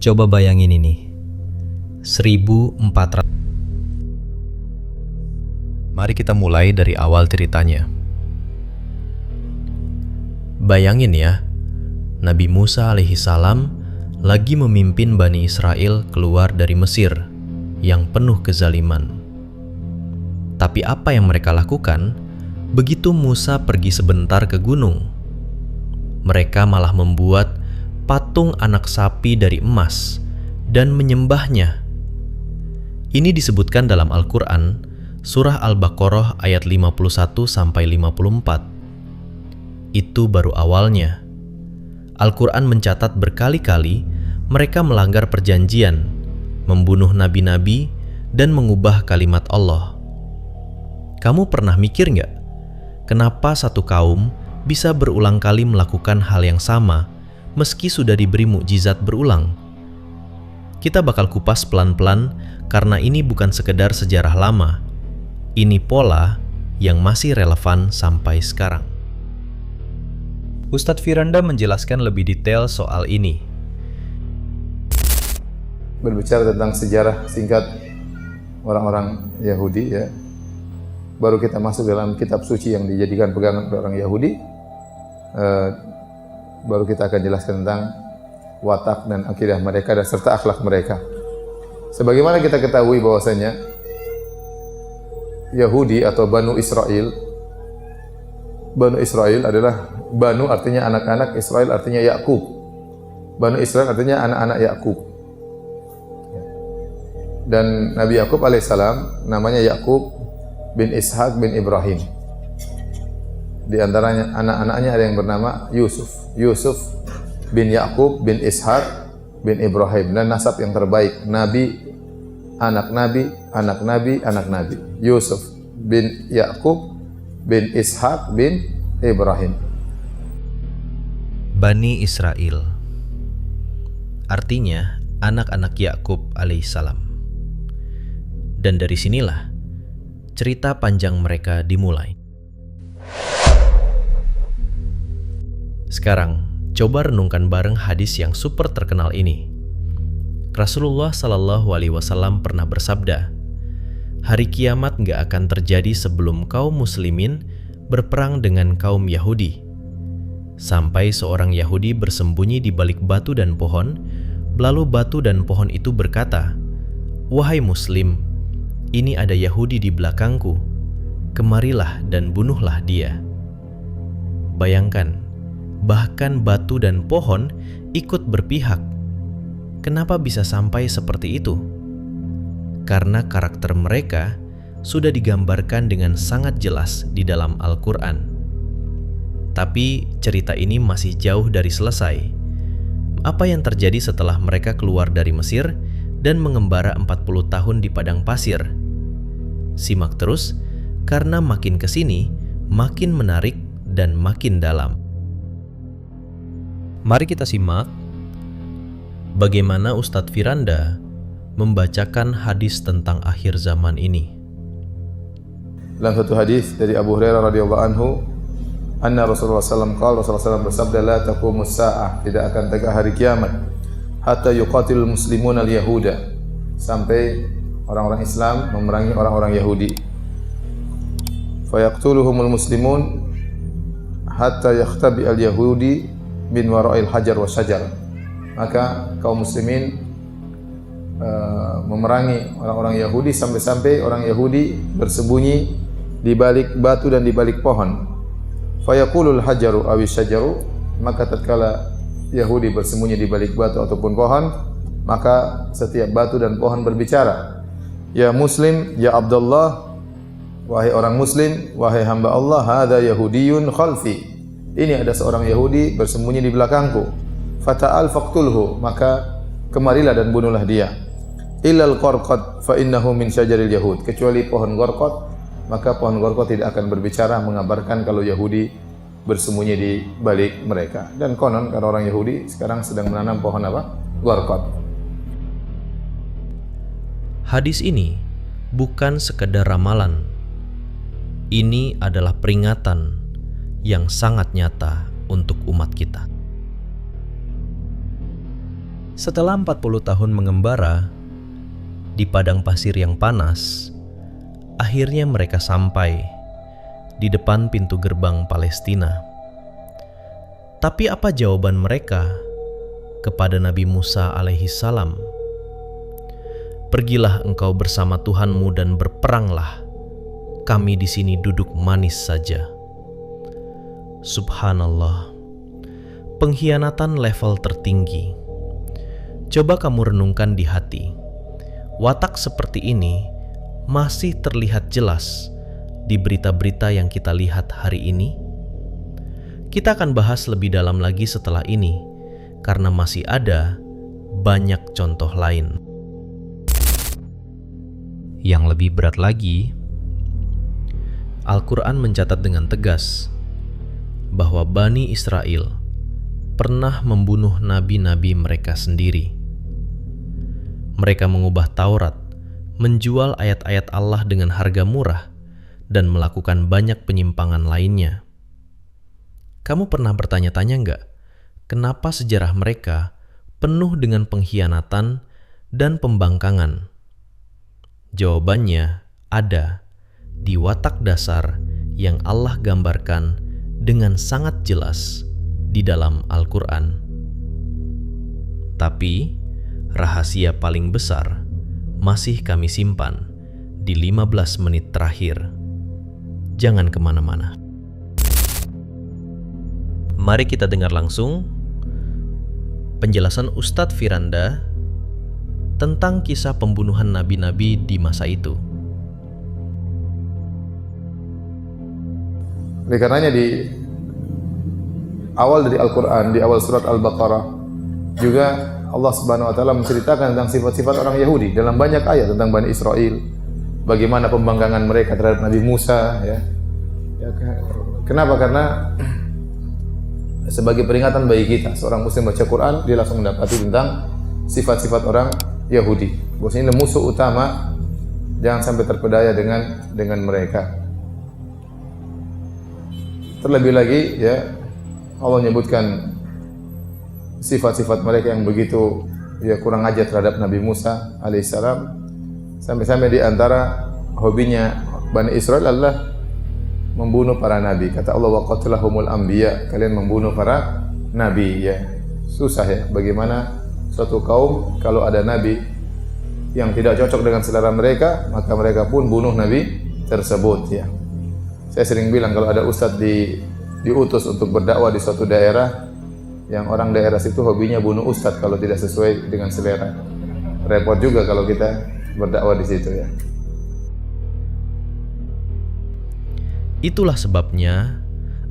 Coba bayangin ini, 1400. Mari kita mulai dari awal ceritanya. Bayangin ya, Nabi Musa alaihissalam lagi memimpin Bani Israel keluar dari Mesir yang penuh kezaliman. Tapi apa yang mereka lakukan? Begitu Musa pergi sebentar ke gunung, mereka malah membuat patung anak sapi dari emas dan menyembahnya. Ini disebutkan dalam Al-Quran, Surah Al-Baqarah ayat 51-54. Itu baru awalnya. Al-Quran mencatat berkali-kali mereka melanggar perjanjian, membunuh nabi-nabi, dan mengubah kalimat Allah. Kamu pernah mikir nggak? Kenapa satu kaum bisa berulang kali melakukan hal yang sama meski sudah diberi mukjizat berulang? Kita bakal kupas pelan-pelan karena ini bukan sekedar sejarah lama. Ini pola yang masih relevan sampai sekarang. Ustadz Firanda menjelaskan lebih detail soal ini. Berbicara tentang sejarah singkat orang-orang Yahudi, ya. Baru kita masuk dalam kitab suci yang dijadikan pegangan oleh orang Yahudi. Baru kita akan jelaskan tentang watak dan akidah mereka dan serta akhlak mereka. Sebagaimana kita ketahui bahwasanya Yahudi atau Banu Israel adalah Banu artinya anak-anak, Israel artinya Yakub. Banu Israel artinya anak-anak Yakub. Dan Nabi Yakub alaihissalam namanya Yakub bin Ishak bin Ibrahim. Di antaranya anak-anaknya ada yang bernama Yusuf bin Yakub bin Ishak bin Ibrahim, dan nasab yang terbaik, Nabi, anak Nabi, anak Nabi, anak Nabi. Yusuf bin Yakub bin Ishak bin Ibrahim. Bani Israel artinya anak-anak Yakub alaihissalam. Dan dari sinilah cerita panjang mereka dimulai. Sekarang, coba renungkan bareng hadis yang super terkenal ini. Rasulullah Shallallahu Alaihi Wasallam pernah bersabda, hari kiamat gak akan terjadi sebelum kaum muslimin berperang dengan kaum Yahudi. Sampai seorang Yahudi bersembunyi di balik batu dan pohon, lalu batu dan pohon itu berkata, wahai muslim, ini ada Yahudi di belakangku, kemarilah dan bunuhlah dia. Bayangkan, bahkan batu dan pohon ikut berpihak. Kenapa bisa sampai seperti itu? Karena karakter mereka sudah digambarkan dengan sangat jelas di dalam Al-Quran. Tapi cerita ini masih jauh dari selesai. Apa yang terjadi setelah mereka keluar dari Mesir dan mengembara 40 tahun di padang pasir? Simak terus, karena makin kesini, makin menarik dan makin dalam. Mari kita simak bagaimana Ustadz Firanda membacakan hadis tentang akhir zaman ini. Dalam satu hadis dari Abu Hurairah radhiyallahu anhu, anna Rasulullah SAW bersabda, la taqumus sa'ah, tidak akan tegak hari kiamat hatta yuqatilul muslimun al-yahuda, sampai orang-orang Islam memerangi orang-orang Yahudi. Fayaqtuluhumul muslimun hatta yakhtabi al-yahudi bin wara'il hajar wa syajar. Maka kaum muslimin memerangi orang-orang Yahudi sampai-sampai orang Yahudi bersembunyi di balik batu dan di balik pohon. Fayaqulul hajaru awi syajaru, maka tatkala Yahudi bersembunyi di balik batu ataupun pohon, maka setiap batu dan pohon berbicara, ya muslim, ya Abdullah, wahai orang muslim, wahai hamba Allah, hadza yahudiyun khalfi, ini ada seorang Yahudi bersembunyi di belakangku. Fata'al faqtulhu, maka kemarilah dan bunuhlah dia. Illal qarqad fa innahu min syajaril yahud, kecuali pohon gorkot, maka pohon gorkot tidak akan berbicara mengabarkan kalau Yahudi bersembunyi di balik mereka. Dan konon karena orang Yahudi sekarang sedang menanam pohon apa? Gorkot. Hadis ini bukan sekedar ramalan. Ini adalah peringatan yang sangat nyata untuk umat kita. Setelah 40 tahun mengembara di padang pasir yang panas, akhirnya mereka sampai di depan pintu gerbang Palestina. Tapi apa jawaban mereka kepada Nabi Musa alaihi salam? Pergilah engkau bersama Tuhanmu dan berperanglah. Kami di sini duduk manis saja. Subhanallah. Pengkhianatan level tertinggi. Coba kamu renungkan di hati. Watak seperti ini masih terlihat jelas di berita-berita yang kita lihat hari ini. Kita akan bahas lebih dalam lagi setelah ini, karena masih ada banyak contoh lain. Yang lebih berat lagi, Al-Quran mencatat dengan tegas bahwa Bani Israel pernah membunuh nabi-nabi mereka sendiri. Mereka mengubah Taurat, menjual ayat-ayat Allah dengan harga murah, dan melakukan banyak penyimpangan lainnya. Kamu pernah bertanya-tanya nggak, kenapa sejarah mereka penuh dengan pengkhianatan dan pembangkangan? Jawabannya ada di watak dasar yang Allah gambarkan dengan sangat jelas di dalam Al-Quran. Tapi, rahasia paling besar masih kami simpan di 15 menit terakhir. Jangan kemana-mana. Mari kita dengar langsung penjelasan Ustadz Firanda tentang kisah pembunuhan nabi-nabi di masa itu. Oleh karenanya di awal dari Al-Quran, di awal surat Al-Baqarah, juga Allah Subhanahu wa Ta'ala menceritakan tentang sifat-sifat orang Yahudi dalam banyak ayat tentang Bani Israel, bagaimana pembangkangan mereka terhadap Nabi Musa. Kenapa? Karena sebagai peringatan bagi kita, seorang Muslim baca Quran, dia langsung mendapati tentang sifat-sifat orang Yahudi. Bahwasanya musuh utama, jangan sampai terpedaya dengan mereka. Terlebih lagi, Allah menyebutkan sifat-sifat mereka yang begitu kurang ajar terhadap Nabi Musa alaihissalam, sampai-sampai di antara hobinya Bani Israel adalah membunuh para nabi. Kata Allah, wa qatalahumul anbiya, kalian membunuh para nabi. Susah bagaimana suatu kaum kalau ada nabi yang tidak cocok dengan selera mereka, maka mereka pun bunuh nabi tersebut. Saya sering bilang kalau ada ustadz diutus untuk berdakwah di suatu daerah, yang orang daerah situ hobinya bunuh ustadz kalau tidak sesuai dengan selera. Repot juga kalau kita berdakwah di situ. Itulah sebabnya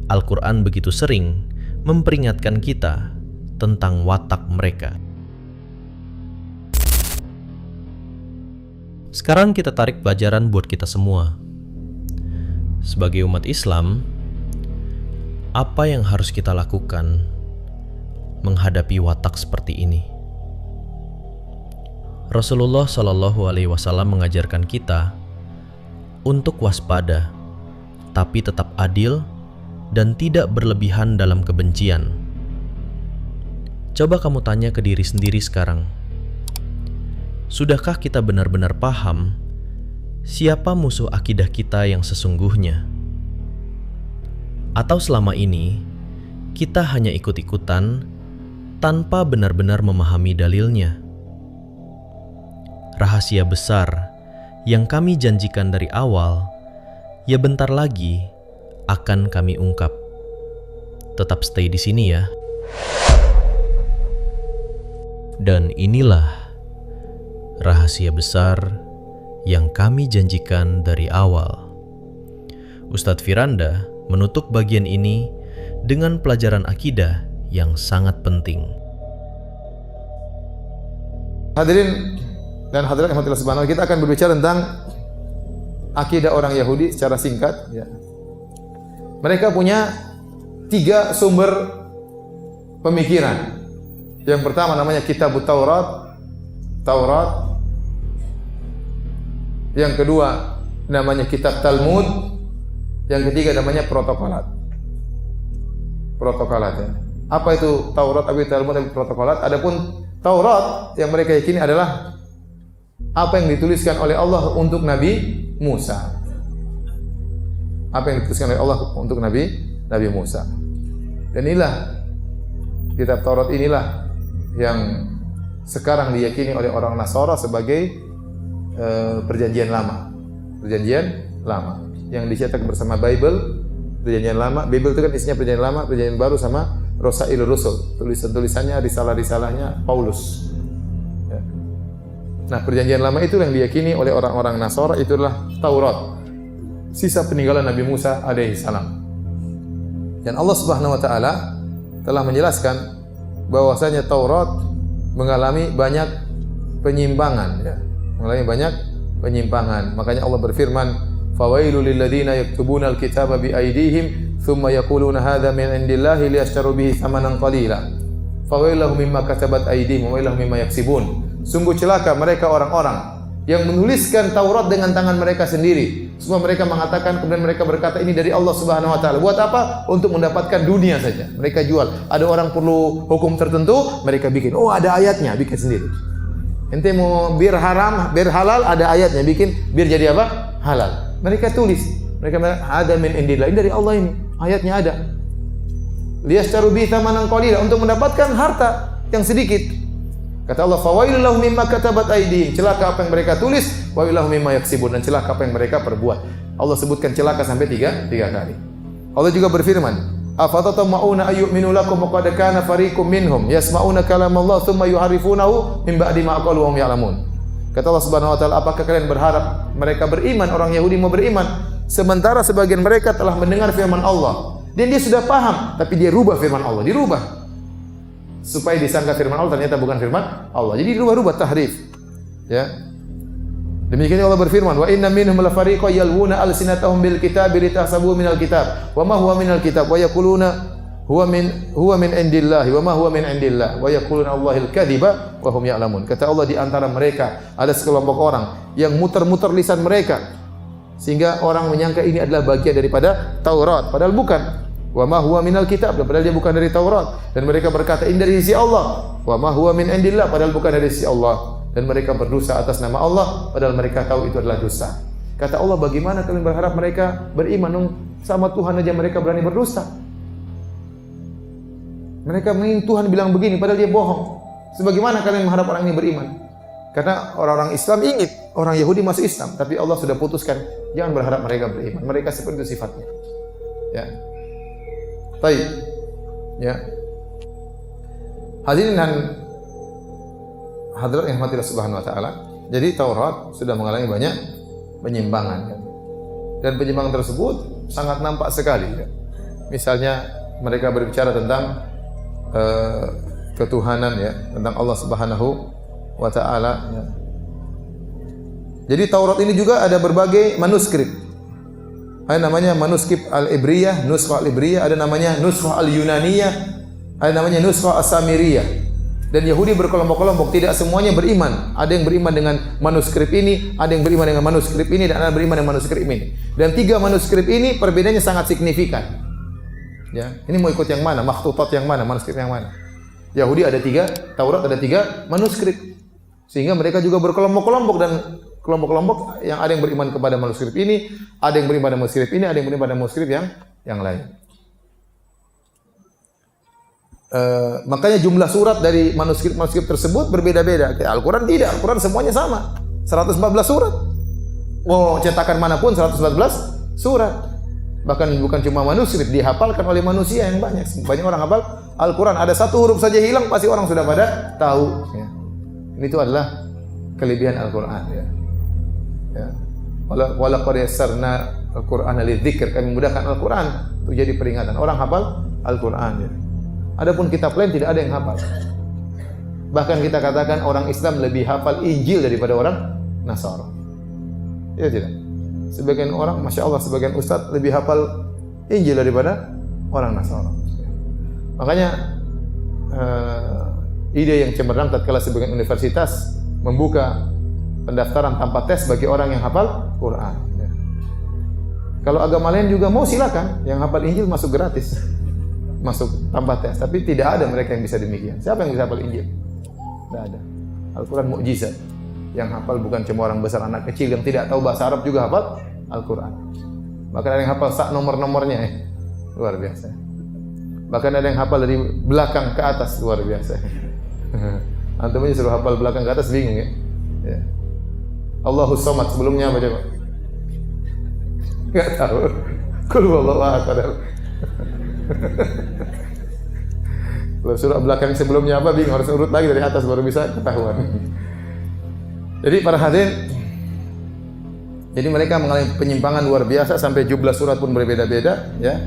Al-Quran begitu sering memperingatkan kita tentang watak mereka. Sekarang kita tarik pelajaran buat kita semua. Sebagai umat Islam, apa yang harus kita lakukan menghadapi watak seperti ini? Rasulullah Shallallahu Alaihi Wasallam mengajarkan kita untuk waspada, tapi tetap adil dan tidak berlebihan dalam kebencian. Coba kamu tanya ke diri sendiri sekarang, sudahkah kita benar-benar paham siapa musuh akidah kita yang sesungguhnya? Atau selama ini kita hanya ikut-ikutan tanpa benar-benar memahami dalilnya? Rahasia besar yang kami janjikan dari awal, bentar lagi akan kami ungkap. Tetap stay di sini ya. Dan inilah rahasia besar yang kami janjikan dari awal. Ustadz Firanda menutup bagian ini dengan pelajaran akidah yang sangat penting. Hadirin dan hadirat yang Allah Subhanahu wa Ta'ala, kita akan berbicara tentang akidah orang Yahudi secara singkat. Mereka punya 3 sumber pemikiran. Yang pertama namanya Kitabut Taurat. Yang kedua namanya Kitab Talmud. Yang ketiga namanya Protokolat. Apa itu Taurat, apa itu Talmud, apa itu Protokolat? Adapun Taurat yang mereka yakini adalah apa yang dituliskan oleh Allah untuk Nabi Musa. Apa yang dituliskan oleh Allah untuk Nabi Musa. Dan inilah kitab Taurat inilah yang sekarang diyakini oleh orang Nasara sebagai perjanjian lama. Perjanjian lama yang dicetak bersama Bible, perjanjian lama. Bible itu kan isinya perjanjian lama, perjanjian baru sama Rasailur Rusul, tulisan-tulisannya, risalah-risalahnya Paulus. Ya. Nah, perjanjian lama itu yang diyakini oleh orang-orang Nasara itulah Taurat. Sisa peninggalan Nabi Musa alaihi salam. Dan Allah Subhanahu wa taala telah menjelaskan bahwasanya Taurat mengalami banyak penyimpangan, ya. Mengalami banyak penyimpangan. Makanya Allah berfirman, "Fawailul lil ladzina yaktubuna al-kitaba bi aydihim thumma yaquluna hadza min indillahi liyashtaru bihi thamanan qalila. Fawailahum mimma katabat aydihim wa wailahum mimma yaksibun." Sungguh celaka mereka orang-orang yang menuliskan Taurat dengan tangan mereka sendiri. Semua mereka mengatakan, kemudian mereka berkata ini dari Allah Subhanahu wa taala. Buat apa? Untuk mendapatkan dunia saja. Mereka jual. Ada orang perlu hukum tertentu, mereka bikin. Oh, ada ayatnya, bikin sendiri. Ente mau bir haram, bir halal, ada ayatnya, bikin bir jadi apa? Halal. Mereka tulis. Mereka ada min indillah. Ini dari Allah ini. Ayatnya ada. Liyashtaru bi thamanan qalila, untuk mendapatkan harta yang sedikit. Kata Allah, fawailul lahum mimma katabat aydihim, celaka apa yang mereka tulis, wa wailahum mimma yaksibun, dan celaka apa yang mereka perbuat. Allah sebutkan celaka sampai tiga kali. Allah juga berfirman, afatatma'una ayyuminu lakum wa qad kana fariqum minhum yasma'una kalamallah thumma yuharrifunahu min ba'di ma qalu wa hum ya'lamun. Kata Allah Subhanahu wa taala, apakah kalian berharap mereka beriman, orang Yahudi mau beriman, sementara sebagian mereka telah mendengar firman Allah dan dia sudah paham, tapi dia rubah firman Allah, dirubah supaya disangka firman Allah, ternyata bukan firman Allah. Jadi dirubah-rubah, tahrif. Ya. Demikian Allah berfirman, wa inna minhum la fariqan yalwuna alsinatahum bil kitabi litahsabuhu minal kitab wa ma huwa minal kitab wa yaquluna huwa min indillahi wa ma huwa min indillah wa yaquluna Allahil kadhiba wa hum ya'lamun. Kata Allah, di antara mereka ada sekelompok orang yang muter-muter lisan mereka sehingga orang menyangka ini adalah bagian daripada Taurat, padahal bukan. Wa ma huwa minal kitab, padahal dia bukan dari Taurat, dan mereka berkata ini dari sisi Allah. Wa ma huwa min indillah, padahal bukan dari sisi Allah, dan mereka berdosa atas nama Allah padahal mereka tahu itu adalah dosa. Kata Allah, bagaimana kalian berharap mereka beriman? Sama Tuhan aja mereka berani berdusta. Mereka mengingat Tuhan bilang begini padahal dia bohong. Sebagaimana kalian mengharap orang ini beriman? Karena orang-orang Islam ingin orang Yahudi masuk Islam, tapi Allah sudah putuskan jangan berharap mereka beriman. Mereka seperti itu sifatnya. Ya. Baik, ya. Hadirin dan hadirat yang mati Subhanahu wa taala. Jadi Taurat sudah mengalami banyak penyimpangan, ya. Dan penyimpangan tersebut sangat nampak sekali, ya. Misalnya mereka berbicara tentang ketuhanan, ya, tentang Allah Subhanahu wa taala, ya. Jadi Taurat ini juga ada berbagai manuskrip. Ada namanya manuskrip al-Ibriyah, nuskhah al-Ibriyah, ada namanya nuskhah al-Yunaniyah, ada namanya nuskhah as-Samiriyah. Dan Yahudi berkelompok-kelompok, tidak semuanya beriman. Ada yang beriman dengan manuskrip ini, ada yang beriman dengan manuskrip ini, dan ada yang beriman dengan manuskrip ini. Dan tiga manuskrip ini perbedaannya sangat signifikan. Ya, ini mau ikut yang mana? Makhtutat yang mana? Manuskrip yang mana? Yahudi ada tiga, Taurat ada tiga manuskrip. Sehingga mereka juga berkelompok-kelompok, dan kelompok-kelompok yang ada yang beriman kepada manuskrip ini, ada yang beriman pada manuskrip ini, ada yang beriman pada manuskrip yang lain. Makanya jumlah surat dari manuskrip tersebut berbeda-beda. Al-Quran tidak, Al-Quran semuanya sama, 114 surat. Mau cetakan manapun 114 surat. Bahkan bukan cuma manuskrip, dihafalkan oleh manusia yang banyak. Banyak orang hafal Al-Quran. Ada satu huruf saja hilang, pasti orang sudah pada tahu. Ya. Itu adalah kelebihan Al-Quran. Ya. Ya. Walaqad yassarna Al-Qur'ana lidzikr, kami memudahkan Al-Quran untuk jadi peringatan. Orang hafal Al-Quran, ya. Adapun kitab lain tidak ada yang hafal. Bahkan kita katakan orang Islam lebih hafal Injil daripada orang Nasara. Ya tidak? Sebagian orang, Masya Allah, sebagian ustaz lebih hafal Injil daripada orang Nasara. Makanya ide yang cemerlang tatkala sebagian universitas membuka pendaftaran tanpa tes bagi orang yang hafal Quran. Ya. Kalau agama lain juga mau, silakan. Yang hafal Injil masuk gratis, masuk tanpa tes. Tapi tidak ada mereka yang bisa demikian. Siapa yang bisa hafal Injil? Tidak Tidak ada. Al-Quran mukjizat. Yang hafal bukan cuma orang besar, anak kecil yang tidak tahu bahasa Arab juga hafal Al-Quran. Bahkan ada yang hafal sak nomor-nomornya, luar biasa. Bahkan ada yang hafal dari belakang ke atas, luar biasa. Antum aja suruh hafal belakang ke atas bingung ya. Ya. Allahus Samad sebelumnya apa coba? Enggak tahu. Qul huwallahu ahad. Kalau surah belakang sebelumnya apa bingung, harus urut lagi dari atas baru bisa ketahuan. Jadi para hadirin, jadi mereka mengalami penyimpangan luar biasa sampai jumlah surat pun berbeda-beda ya.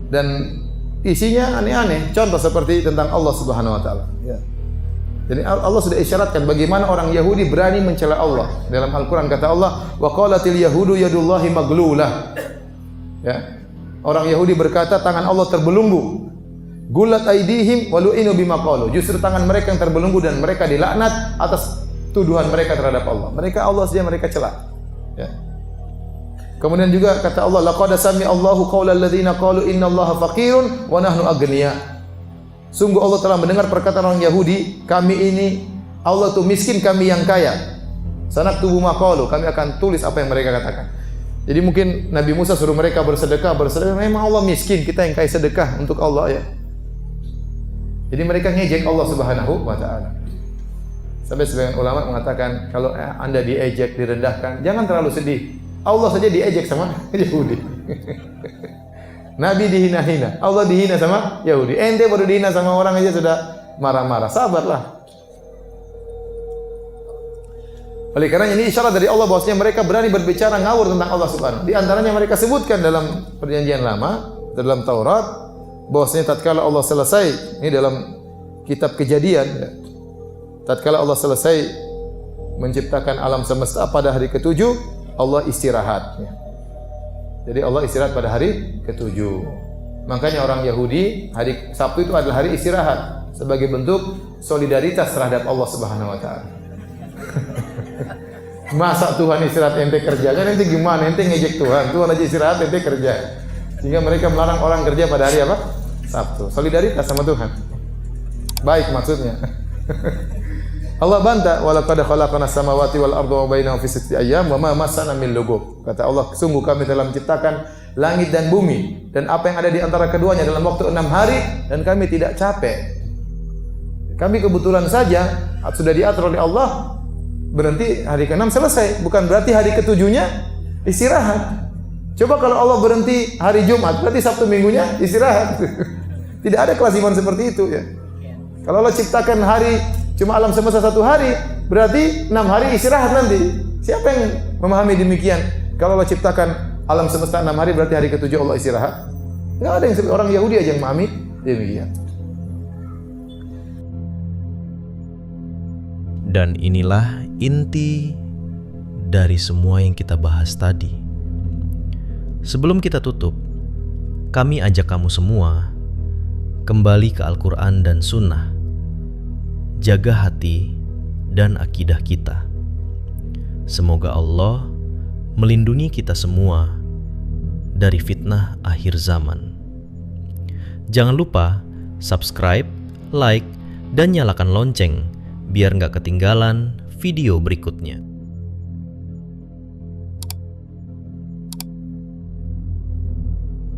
Dan isinya aneh-aneh. Contoh seperti tentang Allah Subhanahu wa taala ya. Jadi Allah sudah isyaratkan bagaimana orang Yahudi berani mencela Allah. Dalam Al-Qur'an kata Allah, "Wa qalatil yahudu yadullahi maglulah." Ya. Orang Yahudi berkata tangan Allah terbelunggu. Gulat aidihim wa lu'inu bima qalu. Justru tangan mereka yang terbelunggu dan mereka dilaknat atas tuduhan mereka terhadap Allah. Allah saja mereka cela. Ya. Kemudian juga kata Allah, laqad sami Allahu qaulal ladzina qalu innallaha faqirun wa nahnu aghnia. Sungguh Allah telah mendengar perkataan orang Yahudi, kami ini Allah itu miskin, kami yang kaya. Sanaktubu ma qalu, kami akan tulis apa yang mereka katakan. Jadi mungkin Nabi Musa suruh mereka bersedekah, memang Allah miskin, kita yang kaya sedekah untuk Allah ya. Jadi mereka ngejek Allah Subhanahu wa taala. Sampai sebagian ulama mengatakan kalau Anda diejek, direndahkan, jangan terlalu sedih. Allah saja diejek sama Yahudi. Nabi dihina-hina, Allah dihina sama Yahudi. Ente baru dihina sama orang aja sudah marah-marah. Sabarlah. Oleh karena ini isyarat dari Allah bahwasanya mereka berani berbicara ngawur tentang Allah Subhanahu. Di antaranya mereka sebutkan dalam perjanjian lama, dalam Taurat, bahwasanya tatkala Allah selesai, ini dalam kitab Kejadian ya. Tatkala Allah selesai menciptakan alam semesta pada hari ke-7, Allah istirahat ya. Jadi Allah istirahat pada hari ke-7. Makanya orang Yahudi hari Sabtu itu adalah hari istirahat sebagai bentuk solidaritas terhadap Allah Subhanahu wa taala. Masa Tuhan istirahat ente kerja? Kan ente gimana? Ente ngejek Tuhan. Tuhan aja istirahat ente kerja. Sehingga mereka melarang orang kerja pada hari apa? Sabtu. Solidaritas sama Tuhan. Baik maksudnya. Allah bantah, walaqad khalaqna samawati wal arda wa bainahuma fi sittati ayyam wa ma massana min lughub. Kata Allah, sungguh kami telah menciptakan langit dan bumi dan apa yang ada di antara keduanya dalam waktu 6 hari dan kami tidak capek. Kami kebetulan saja sudah diatur oleh Allah berhenti hari ke-6 selesai, bukan berarti hari ke-7-nya istirahat. Coba kalau Allah berhenti hari Jumat, berarti Sabtu Minggunya istirahat. Tidak ada kelaziman seperti itu ya. Kalau Allah ciptakan hari cuma alam semesta 1 hari, berarti 6 hari istirahat nanti. Siapa yang memahami demikian? Kalau Allah ciptakan alam semesta 6 hari, berarti hari ke-7 Allah istirahat? Enggak ada yang orang Yahudi aja yang memahami demikian. Dan inilah inti dari semua yang kita bahas tadi. Sebelum kita tutup, kami ajak kamu semua kembali ke Al-Quran dan Sunnah. Jaga hati dan akidah kita. Semoga Allah melindungi kita semua dari fitnah akhir zaman. Jangan lupa subscribe, like, dan nyalakan lonceng biar nggak ketinggalan video berikutnya.